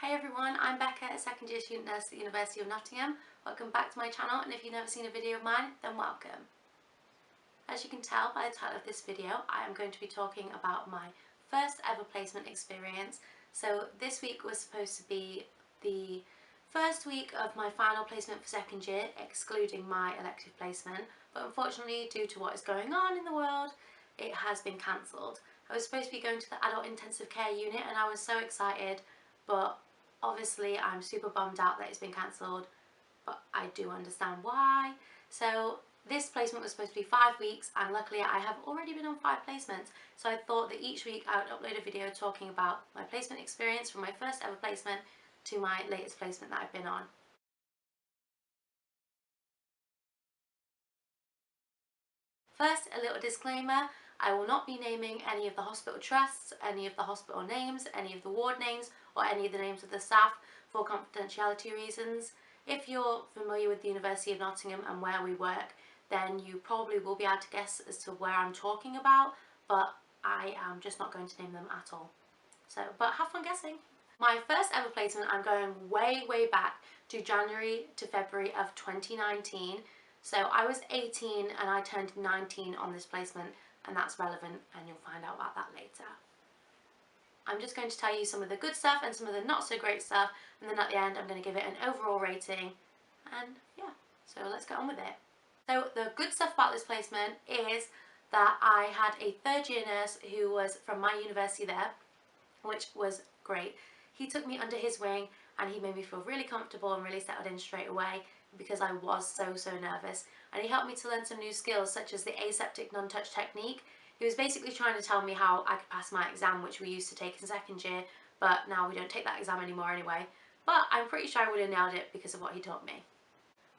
Hey everyone, I'm Becca, a second year student nurse at the University of Nottingham. Welcome back to my channel, and if you've never seen a video of mine, then welcome. As you can tell by the title of this video, I am going to be talking about my first ever placement experience. So this week was supposed to be the first week of my final placement for second year, excluding my elective placement, but unfortunately due to what is going on in the world, it has been cancelled. I was supposed to be going to the adult intensive care unit and I was so excited, but obviously I'm super bummed out that it's been cancelled, but I do understand why. So this placement was supposed to be 5 weeks, and luckily I have already been on 5 placements, so I thought that each week I would upload a video talking about my placement experience from my first ever placement to my latest placement that I've been on. First, a little disclaimer, I will not be naming any of the hospital trusts, any of the hospital names, any of the ward names, or any of the names of the staff for confidentiality reasons. If you're familiar with the University of Nottingham and where we work, then you probably will be able to guess as to where I'm talking about, but I am just not going to name them at all. But have fun guessing. My first ever placement, I'm going way back to January to February of 2019. So I was 18 and I turned 19 on this placement, and that's relevant and you'll find out about that later. I'm just going to tell you some of the good stuff and some of the not so great stuff, and then at the end I'm going to give it an overall rating, and yeah, so let's get on with it. So the good stuff about this placement is that I had a third year nurse who was from my university there, which was great. He took me under his wing and he made me feel really comfortable and really settled in straight away because I was so nervous, and he helped me to learn some new skills such as the aseptic non-touch technique. He was basically trying to tell me how I could pass my exam, which we used to take in second year, but now we don't take that exam anymore anyway, but I'm pretty sure I would have nailed it because of what he taught me.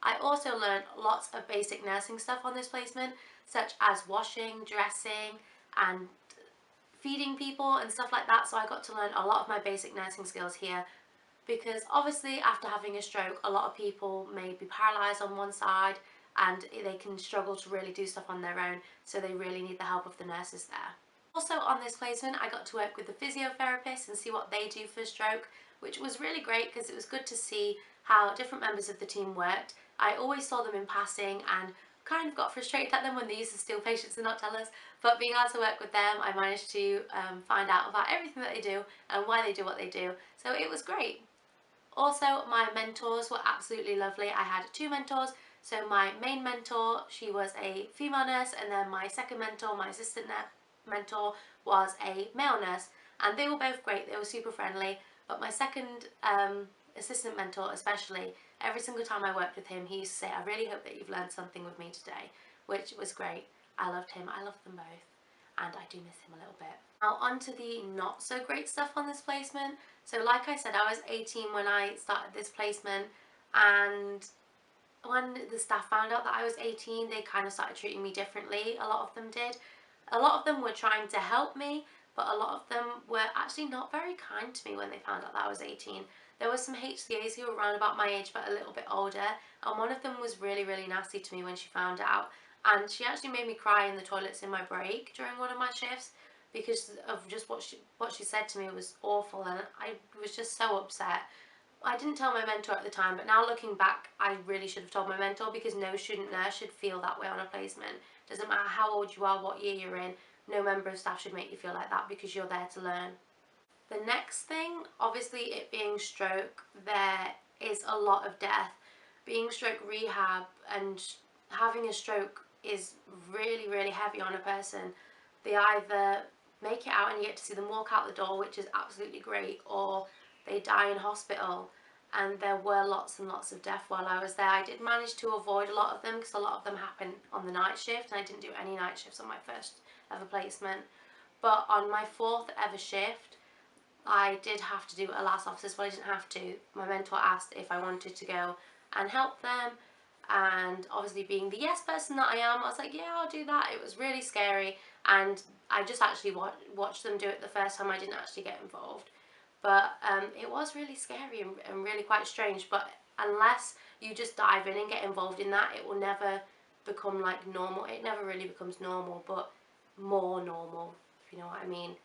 I also learned lots of basic nursing stuff on this placement, such as washing, dressing and feeding people and stuff like that, so I got to learn a lot of my basic nursing skills here, because obviously after having a stroke a lot of people may be paralysed on one side and they can struggle to really do stuff on their own, so they really need the help of the nurses there. Also on this placement I got to work with the physiotherapists and see what they do for stroke, which was really great because it was good to see how different members of the team worked. I always saw them in passing and kind of got frustrated at them when they used to steal patients and not tell us, but being able to work with them I managed to find out about everything that they do and why they do what they do, so it was great. Also, my mentors were absolutely lovely. I had 2 mentors. So my main mentor, she was a female nurse, and then my second mentor, my assistant mentor, was a male nurse, and they were both great. They were super friendly, but my second assistant mentor especially, every single time I worked with him, he used to say, I really hope that you've learned something with me today, which was great. I loved him. I loved them both, and I do miss him a little bit. Now on to the not so great stuff on this placement. So like I said, I was 18 when I started this placement, and when the staff found out that I was 18, they kind of started treating me differently. A lot of them did. A lot of them were trying to help me, but a lot of them were actually not very kind to me when they found out that I was 18. There were some HCAs who were around about my age but a little bit older, and one of them was really nasty to me when she found out, and she actually made me cry in the toilets in my break during one of my shifts because of just what she said to me was awful, and I was just so upset. I didn't tell my mentor at the time, but now looking back, I really should have told my mentor, because no student nurse should feel that way on a placement. Doesn't matter how old you are, what year you're in, no member of staff should make you feel like that because you're there to learn. The next thing, obviously it being stroke, there is a lot of death. Being stroke rehab and having a stroke is really heavy on a person. They either make it out and you get to see them walk out the door, which is absolutely great, or they die in hospital, and there were lots and lots of death while I was there. I did manage to avoid a lot of them because a lot of them happened on the night shift, and I didn't do any night shifts on my first ever placement. But on my 4th ever shift, I did have to do a last officers. Well, I didn't have to. My mentor asked if I wanted to go and help them, and obviously being the yes person that I am, I was like, yeah, I'll do that. It was really scary, and I just actually watched them do it the first time. I didn't actually get involved, but it was really scary and really quite strange. But unless you just dive in and get involved in that, it will never become like normal. It never really becomes normal, but more normal, if you know what I mean.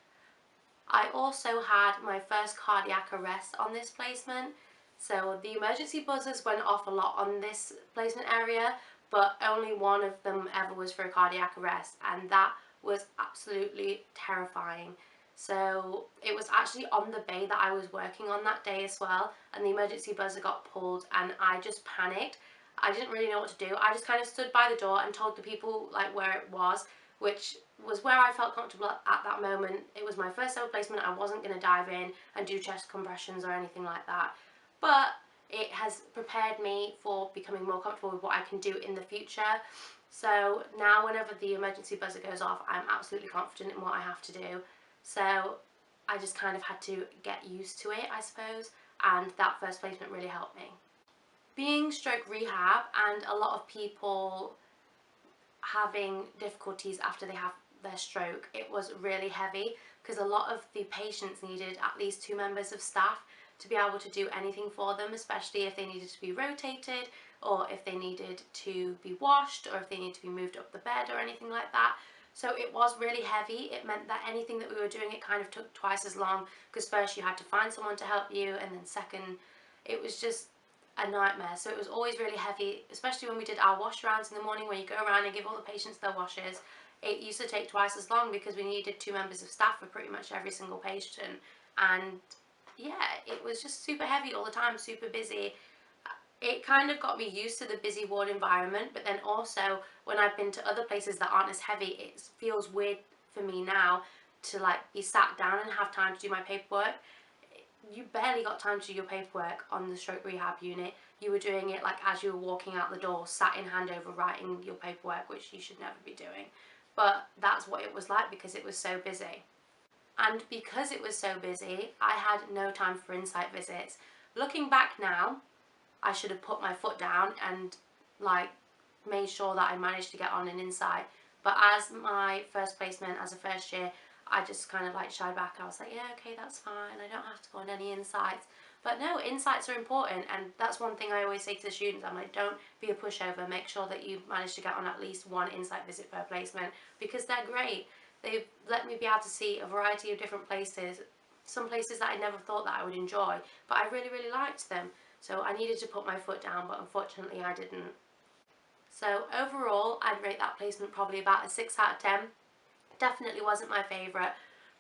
I also had my first cardiac arrest on this placement. So the emergency buzzers went off a lot on this placement area, but only one of them ever was for a cardiac arrest, and that was absolutely terrifying. So it was actually on the bay that I was working on that day as well, and the emergency buzzer got pulled and I just panicked. I didn't really know what to do. I just kind of stood by the door and told the people like where it was, which was where I felt comfortable at that moment. It was my first ever placement. I wasn't going to dive in and do chest compressions or anything like that, but it has prepared me for becoming more comfortable with what I can do in the future. So now whenever the emergency buzzer goes off, I'm absolutely confident in what I have to do. So I just kind of had to get used to it, I suppose, and that first placement really helped me. Being stroke rehab and a lot of people having difficulties after they have their stroke, it was really heavy because a lot of the patients needed at least 2 members of staff to be able to do anything for them, especially if they needed to be rotated or if they needed to be washed or if they needed to be moved up the bed or anything like that. So it was really heavy. It meant that anything that we were doing, it kind of took twice as long, because first you had to find someone to help you, and then second, it was just a nightmare. So it was always really heavy, especially when we did our wash rounds in the morning, where you go around and give all the patients their washes. It used to take twice as long because we needed 2 members of staff for pretty much every single patient. And yeah, it was just super heavy all the time, super busy. It kind of got me used to the busy ward environment, but then also when I've been to other places that aren't as heavy, it feels weird for me now to like be sat down and have time to do my paperwork. You barely got time to do your paperwork on the stroke rehab unit. You were doing it like as you were walking out the door, sat in handover writing your paperwork, which you should never be doing. But that's what it was like because it was so busy. And because it was so busy, I had no time for insight visits. Looking back now, I should have put my foot down and like made sure that I managed to get on an insight. But as my first placement as a first year, I just kind of like shied back. I was like, yeah, okay, that's fine. I don't have to go on any insights. But no, insights are important, and that's one thing I always say to the students. I'm like, don't be a pushover. Make sure that you manage to get on at least 1 insight visit per placement, because they're great. They've let me be able to see a variety of different places, some places that I never thought that I would enjoy, but I really, really liked them. So I needed to put my foot down, but unfortunately I didn't. So overall, I'd rate that placement probably about a 6 out of 10. Definitely wasn't my favourite.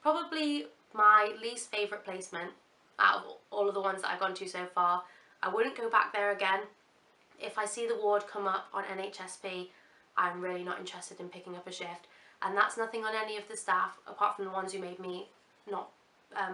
Probably my least favourite placement out of all of the ones that I've gone to so far. I wouldn't go back there again. If I see the ward come up on NHSP, I'm really not interested in picking up a shift. And that's nothing on any of the staff, apart from the ones who made me not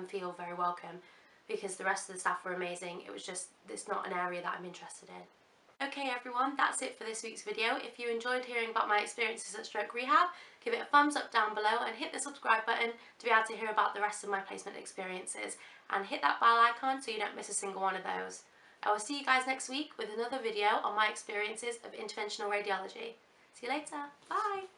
feel very welcome, because the rest of the staff were amazing. It was just, it's not an area that I'm interested in. Okay everyone, that's it for this week's video. If you enjoyed hearing about my experiences at Stroke Rehab, give it a thumbs up down below and hit the subscribe button to be able to hear about the rest of my placement experiences. And hit that bell icon so you don't miss a single one of those. I will see you guys next week with another video on my experiences of interventional radiology. See you later. Bye!